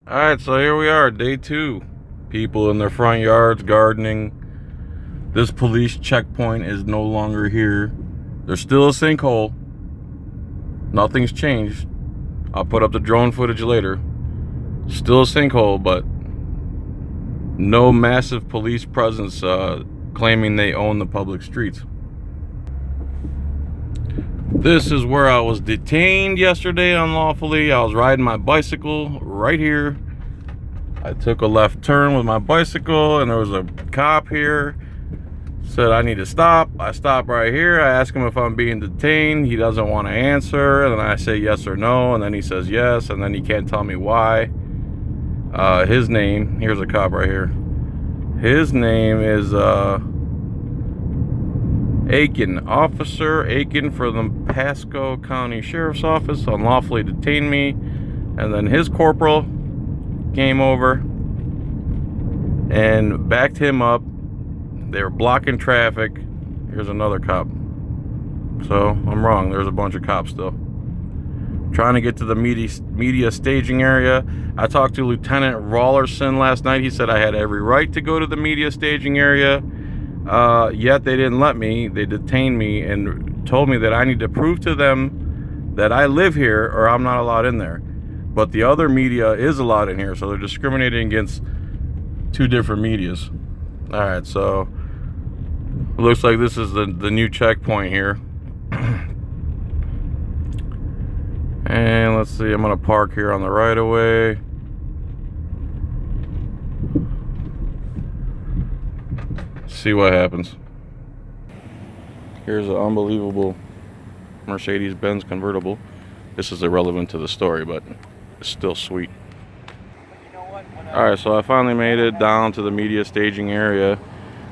Alright, so here we are, day 2. People in their front yards gardening. This police checkpoint is no longer here. There's still a sinkhole. Nothing's changed. I'll put up the drone footage later. Still a sinkhole, but no massive police presence claiming they own the public streets. This is where I was detained yesterday unlawfully. I was riding my bicycle right here. I took a left turn with my bicycle and there was a cop here. Said I need to stop. I stopped right here. I ask him if I'm being detained. He doesn't want to answer. And then I say yes or no. And then he says yes. And then he can't tell me why. His name, here's a cop right here. His name is Aiken, Officer Aiken for the Pasco County Sheriff's Office, unlawfully detained me. And then his corporal came over and backed him up. They were blocking traffic. Here's another cop. So I'm wrong, there's a bunch of cops still. Trying to get to the media staging area. I talked to Lieutenant Rawlerson last night. He said I had every right to go to the media staging area. Yet they didn't let me. They detained me and told me that I need to prove to them that I live here or I'm not allowed in there. But the other media is allowed in here, so they're discriminating against two different medias. All right, so it looks like this is the new checkpoint here. And let's see, I'm gonna park here on the right of way. See what happens. Here's an unbelievable Mercedes-Benz convertible. This is irrelevant to the story, but it's still sweet. Alright, so I finally made it down to the media staging area.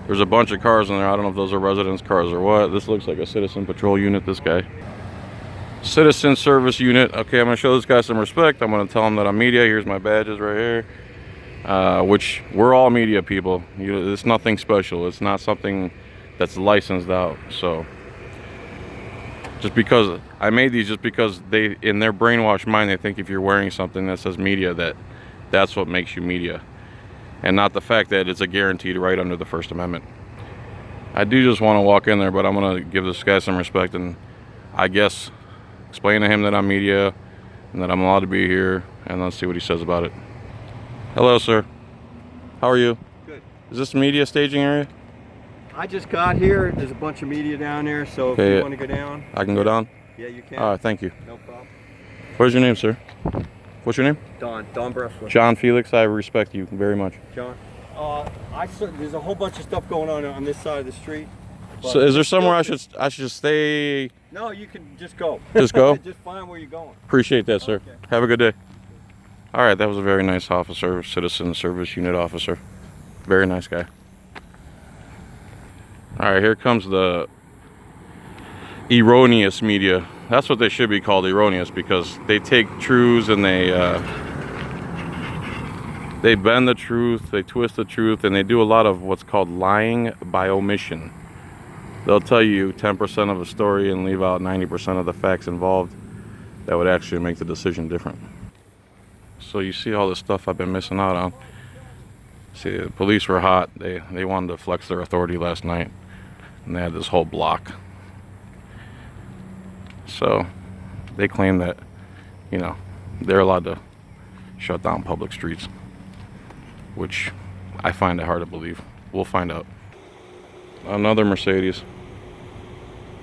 There's a bunch of cars in there. I don't know if those are residents' cars or what. This looks like a citizen patrol unit, this guy. Citizen service unit. Okay, I'm going to show this guy some respect. I'm going to tell him that I'm media. Here's my badges right here. Which, we're all media people. It's nothing special. It's not something that's licensed out. So, just because, I made these just because they, in their brainwashed mind, they think if you're wearing something that says media, that's what makes you media. And not the fact that it's a guaranteed right under the First Amendment. I do just want to walk in there, but I'm going to give this guy some respect and I guess explain to him that I'm media and that I'm allowed to be here, and let's see what he says about it. Hello, sir. How are you? Good. Is this the media staging area? I just got here. There's a bunch of media down there, so if you want to go down. I can go down? Yeah, you can. All right, thank you. No problem. What is your name, sir? What's your name? Don Bressler. John Felix. I respect you very much. John. There's a whole bunch of stuff going on this side of the street. So is there somewhere I should just stay? No, you can just go. Just go? Just find where you're going. Appreciate that, sir. Okay. Have a good day. All right, that was a very nice officer, citizen service unit officer. Very nice guy. All right, here comes the erroneous media. That's what they should be called, erroneous, because they take truths and they bend the truth, they twist the truth, and they do a lot of what's called lying by omission. They'll tell you 10% of a story and leave out 90% of the facts involved that would actually make the decision different. So you see all this stuff I've been missing out on. See, the police were hot. They wanted to flex their authority last night, and they had this whole block. So they claim that, you know, they're allowed to shut down public streets, which I find it hard to believe. We'll find out. Another Mercedes.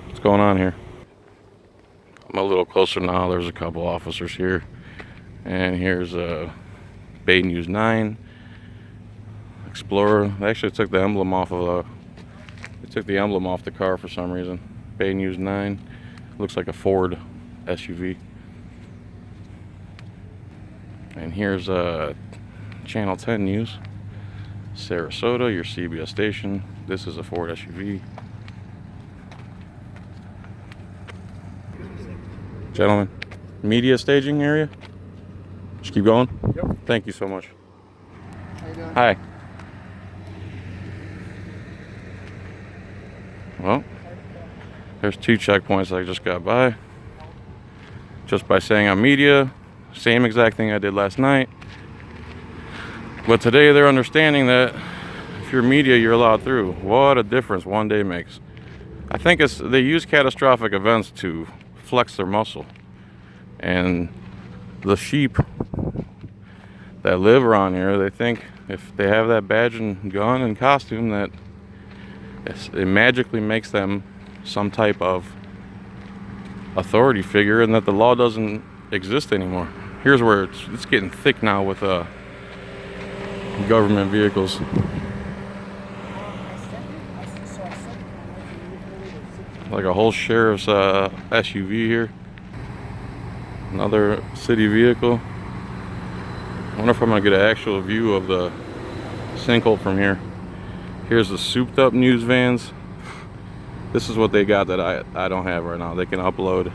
What's going on here? I'm a little closer now. There's a couple officers here. And here's a Bay News 9 Explorer. They actually took the emblem off of the car for some reason. Bay News 9. Looks like a Ford SUV. And here's Channel 10 News. Sarasota, your CBS station. This is a Ford SUV. Gentlemen, media staging area. Just keep going. Yep. Thank you so much. How you doing? Hi. Well, there's 2 checkpoints I just got by. Just by saying I'm media. Same exact thing I did last night. But today they're understanding that if you're media, you're allowed through. What a difference one day makes. I think they use catastrophic events to flex their muscle. And the sheep that live around here, they think if they have that badge and gun and costume that it magically makes them some type of authority figure and that the law doesn't exist anymore. Here's where it's getting thick now with government vehicles. Like a whole sheriff's SUV here. Another city vehicle. I wonder if I'm gonna get an actual view of the sinkhole from here. Here's the souped up news vans. This is what they got that I don't have right now. They can upload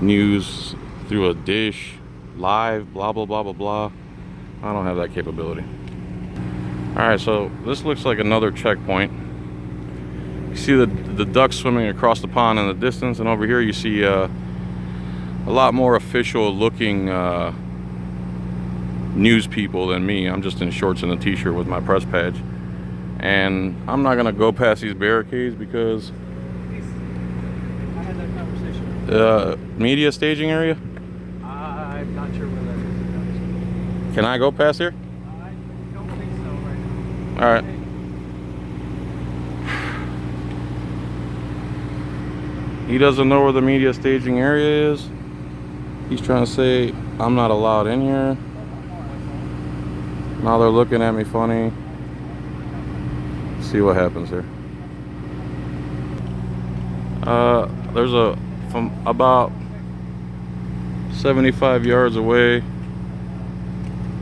news through a dish, live, blah, blah, blah, blah, blah. I don't have that capability. Alright, so this looks like another checkpoint. You see the ducks swimming across the pond in the distance, and over here you see a lot more official looking news people than me. I'm just in shorts and a t-shirt with my press badge. And I'm not gonna go past these barricades because I had that conversation. Media staging area? I'm not sure where that is. Can I go past here? I don't think so right now. Alright. He doesn't know where the media staging area is. He's trying to say I'm not allowed in here. Now they're looking at me funny. See what happens here. There's from about 75 yards away,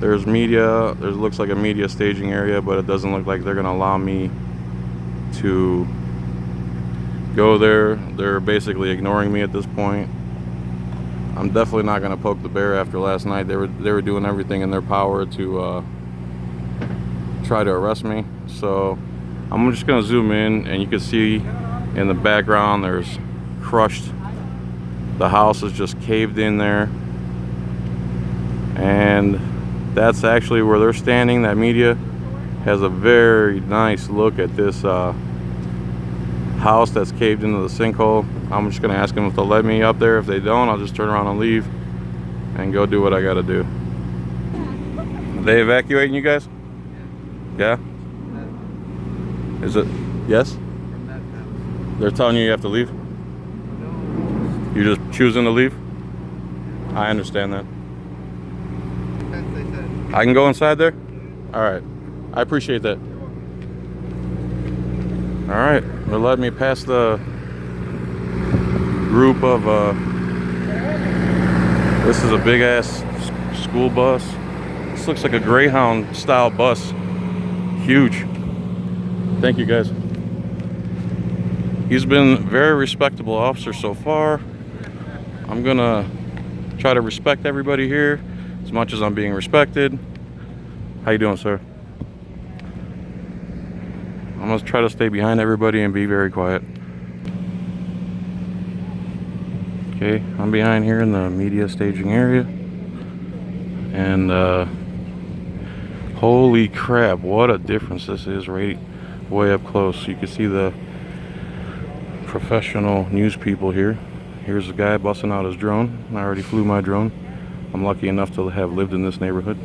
there's media. There looks like a media staging area, but it doesn't look like they're gonna allow me to go there. They're basically ignoring me at this point. I'm definitely not gonna poke the bear after last night. They were doing everything in their power to try to arrest me. So I'm just gonna zoom in, and you can see in the background there's crushed. The house is just caved in there, and that's actually where they're standing. That media has a very nice look at this house that's caved into the sinkhole. I'm just gonna ask them if they'll let me up there. If they don't, I'll just turn around and leave and go do what I gotta do. Are they evacuating you guys? Yeah? Is it? Yes? From that house. They're telling you have to leave? No. You're just choosing to leave? I understand that. They said. I can go inside there? Alright. I appreciate that. Alright. They're letting me pass the group of this is a big ass school bus. This looks like a Greyhound style bus. Huge. Thank you guys. He's been a very respectable officer so far. I'm gonna try to respect everybody here as much as I'm being respected. How you doing, sir? I'm gonna try to stay behind everybody and be very quiet. Okay, I'm behind here in the media staging area. And holy crap, what a difference this is right way up close. You can see the professional news people here. Here's a guy busting out his drone. I already flew my drone. I'm lucky enough to have lived in this neighborhood.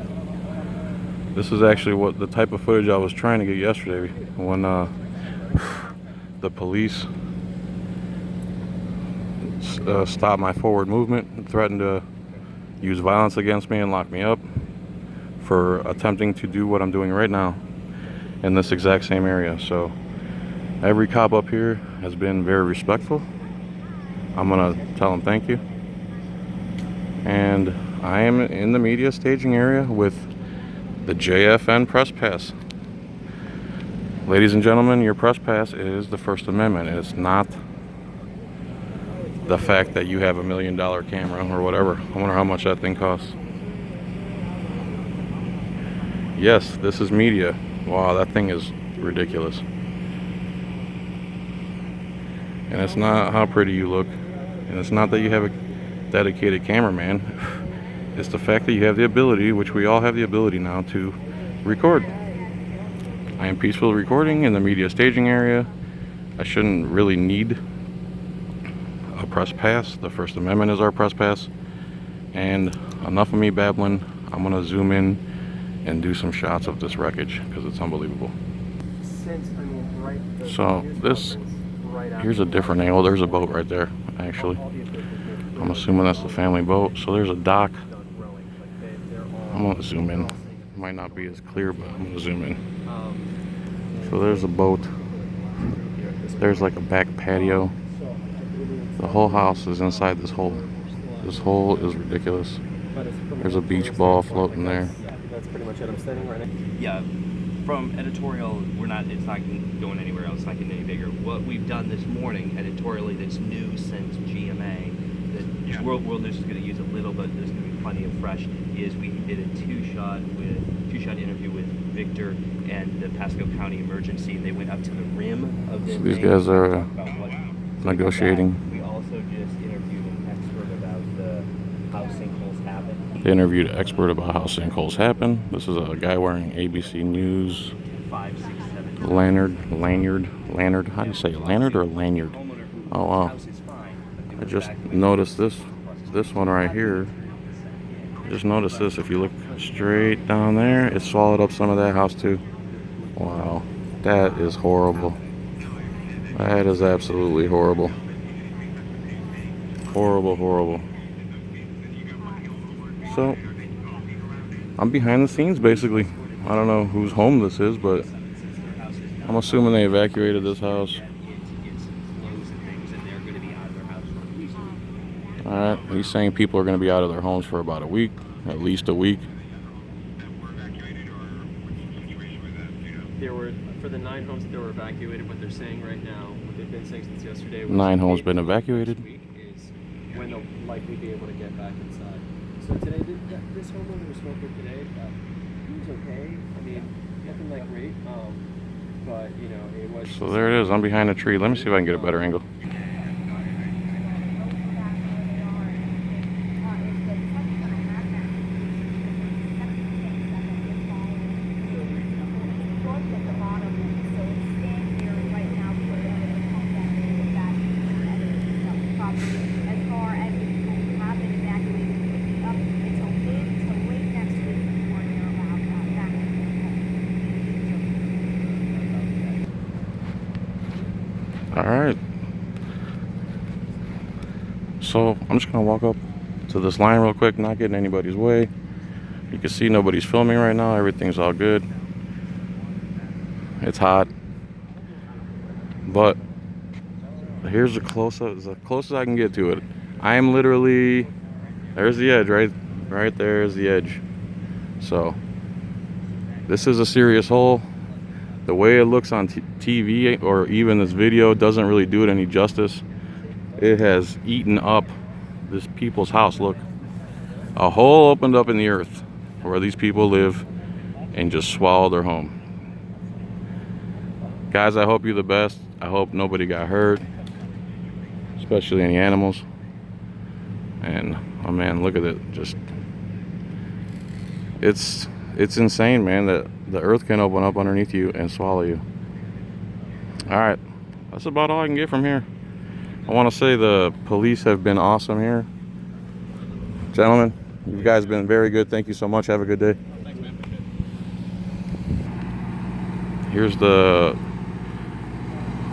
This is actually what the type of footage I was trying to get yesterday when the police stopped my forward movement and threatened to use violence against me and lock me up for attempting to do what I'm doing right now in this exact same area. So every cop up here has been very respectful. I'm gonna tell them thank you. And I am in the media staging area with the JFN press pass. Ladies and gentlemen, your press pass is the First Amendment. It's not the fact that you have $1 million camera or whatever. I wonder how much that thing costs. Yes, this is media. Wow, that thing is ridiculous. And it's not how pretty you look. And it's not that you have a dedicated cameraman. It's the fact that you have the ability, which we all have the ability now, to record. I am peacefully recording in the media staging area. I shouldn't really need a press pass. The First Amendment is our press pass. And enough of me babbling. I'm gonna zoom in and do some shots of this wreckage because it's unbelievable. So this, here's a different angle. There's a boat right there, actually. I'm assuming that's the family boat. So there's a dock. I'm gonna zoom in. Might not be as clear, but I'm gonna zoom in. So there's a boat. There's like a back patio. The whole house is inside this hole. This hole is ridiculous. There's a beach ball floating there. That's pretty much it. I'm standing right now. Yeah, from editorial, it's not going anywhere else. It's not getting any bigger. What we've done this morning, editorially, that's new since GMA, that World News is going to use a little, but there's going to be plenty of fresh, is we did a two-shot interview with Victor and the Pasco County Emergency. They went up to the rim of the. So these guys are negotiating. We also just interviewed an expert about how sinkholes happen. They interviewed an expert about how sinkholes happen. This is a guy wearing ABC News 5, 6, 7. lanyard. How do you say it? Lanyard or lanyard? Oh wow! I just noticed this one right here. Just notice this. If you look straight down there, it swallowed up some of that house too. Wow, that is horrible. That is absolutely horrible. Horrible. So, I'm behind the scenes basically. I don't know whose home this is, but I'm assuming they evacuated this house. Alright, he's saying people are going to be out of their homes for about a week, at least a week. There were, for the 9 homes that were evacuated, what they're saying right now, what they've been saying since yesterday was 9 homes been evacuated. Week is when they'll likely be able to get back inside. So today, this homeowner we spoke with today, he was okay. I mean, nothing like great, but you know, it was. So there it is. I'm behind a tree. Let me see if I can get a better angle. Alright, so I'm just gonna walk up to this line real quick, not getting anybody's way. You can see nobody's filming right now, everything's all good. It's hot, but here's as close as I can get to it. I am literally, there's the edge, right there is the edge. So this is a serious hole. The way it looks on TV or even this video doesn't really do it any justice. It has eaten up this people's house. Look, a hole opened up in the earth where these people live and just swallowed their home. Guys, I hope you're the best. I hope nobody got hurt, especially any animals. And oh man, look at it. Just it's insane, man, that the earth can open up underneath you and swallow you. Alright, that's about all I can get from here. I want to say the police have been awesome here. Gentlemen, you guys have been very good. Thank you so much. Have a good day. Thanks, man. Here's the,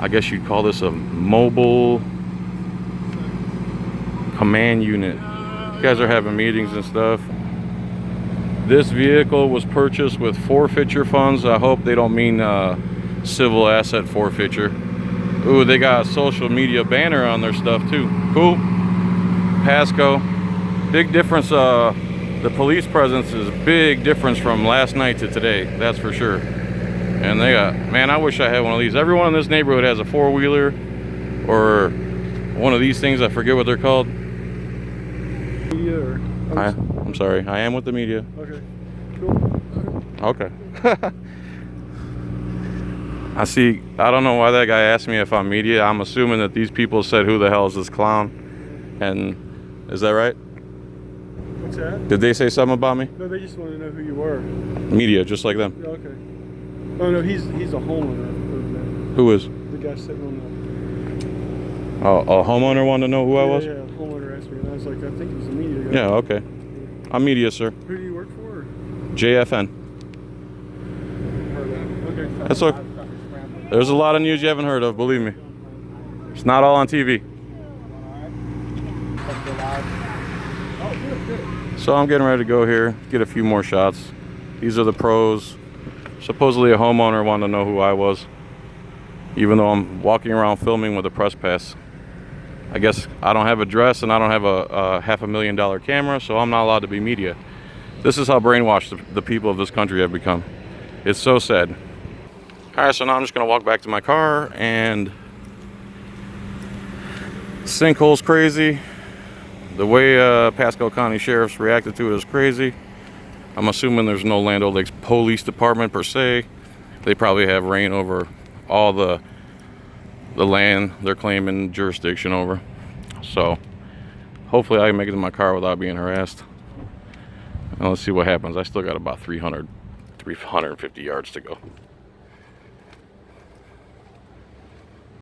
I guess you'd call this a mobile command unit. You guys are having meetings and stuff. This vehicle was purchased with forfeiture funds. I hope they don't mean civil asset forfeiture. Ooh, they got a social media banner on their stuff too. Cool. Pasco. Big difference. The police presence is a big difference from last night to today. That's for sure. And they got, man, I wish I had one of these. Everyone in this neighborhood has a four-wheeler or one of these things. I forget what they're called. I'm sorry. I am with the media. Okay. Cool. Okay. I see. I don't know why that guy asked me if I'm media. I'm assuming that these people said, "Who the hell is this clown?" And is that right? What's that? Did they say something about me? No, they just want to know who you were. Media, just like them. Yeah, okay. Oh no, he's a homeowner over there. Who is? The guy sitting on Oh, a homeowner wanted to know who the. I was? Yeah, homeowner asked me, and I was like, I think it was a media guy. Yeah, okay. I'm media, sir. Who do you work for? Or? JFN. Okay. That's okay. There's a lot of news you haven't heard of, believe me. It's not all on TV. So I'm getting ready to go here, get a few more shots. These are the pros. Supposedly a homeowner wanted to know who I was, even though I'm walking around filming with a press pass. I guess I don't have a dress and I don't have a $500,000 camera, so I'm not allowed to be media. This is how brainwashed the people of this country have become. It's so sad. All right, so now I'm just gonna walk back to my car, and sinkhole's crazy. The way Pasco County Sheriff's reacted to it is crazy. I'm assuming there's no Land O'Lakes Police Department per se. They probably have reign over all the land they're claiming jurisdiction over. So hopefully I can make it to my car without being harassed. And let's see what happens. I still got about 350 yards to go.